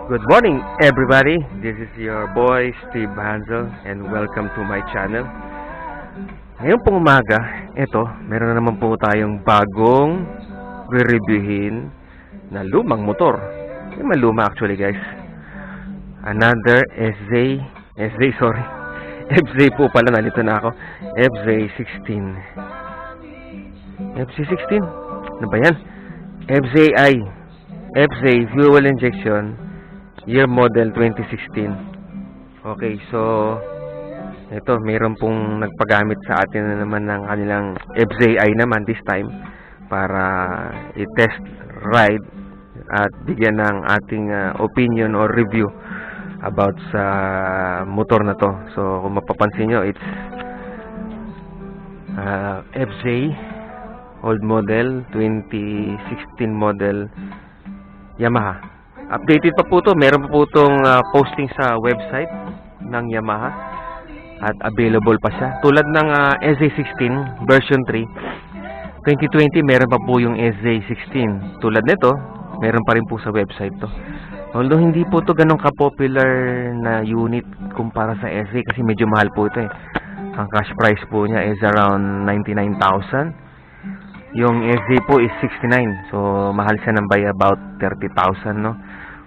Good morning, everybody. This is your boy, Steve Hansel, and welcome to my channel. Ngayon pong umaga, meron na naman po tayong bagong re-reviewin na lumang motor. Yung maluma actually, guys. Another FZ po pala, nalito na ako. FZ16. FZ16? Ano ba yan? FZI. FZ Fuel Injection, year model 2016. Okay, so ito, mayroon pong nagpagamit sa atin na naman ng kanilang FZI naman this time para i-test ride at bigyan ng ating opinion or review about sa motor na to. So kung mapapansin nyo, it's FZ old model 2016 model Yamaha. Updated pa po to. Meron pa po itong posting sa website ng Yamaha at available pa siya. Tulad ng SZ16 version 3 2020, meron pa po yung SZ16. Tulad nito, meron pa rin po sa website to. Although hindi po to ganun ka-popular na unit kumpara sa SZ kasi medyo mahal po ito eh. Ang cash price po niya is around 99,000. Yung SZ po is 69. So, mahal siya ng by about 30,000, no?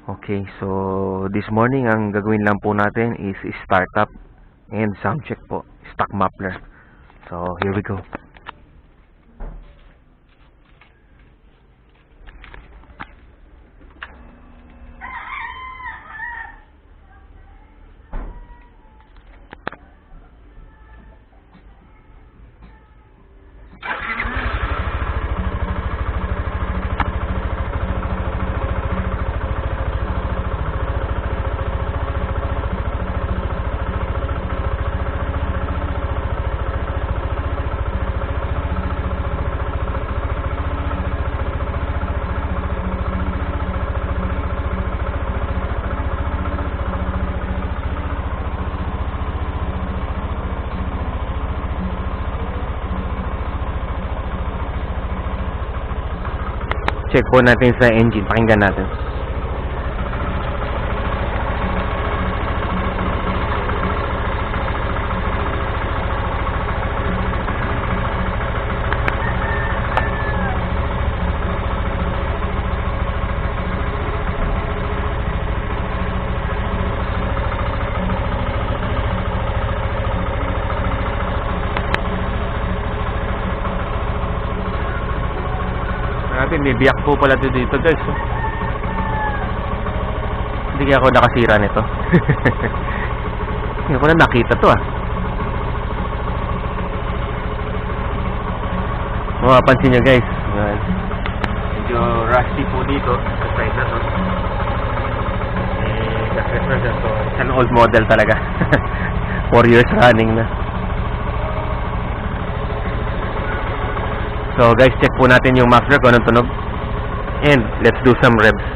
Okay, so this morning, ang gagawin lang po natin is start up and sound check po. Stock muffler. So, here we go. Check po natin sa engine. Pakinggan natin. May biyak po pala dito, guys. Hindi kaya ako nakasira nito. Hindi ko na nakita to Mapapansin nyo, guys. Medyo rusty po dito sa side na to. So, it's an old model talaga. 4 years running na. So guys, check po natin yung muffler kung anong tunog. And let's do some revs.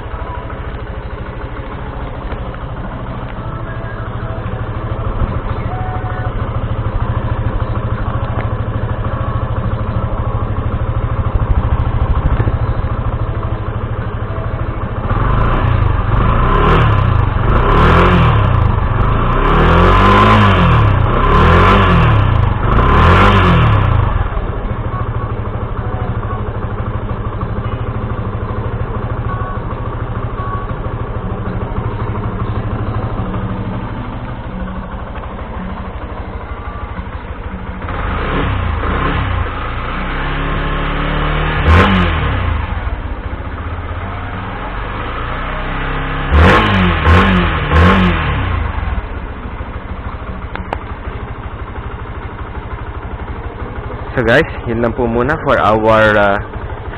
So guys, yun lang po muna for our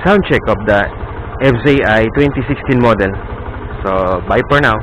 sound check of the FZI 2016 model. So bye for now.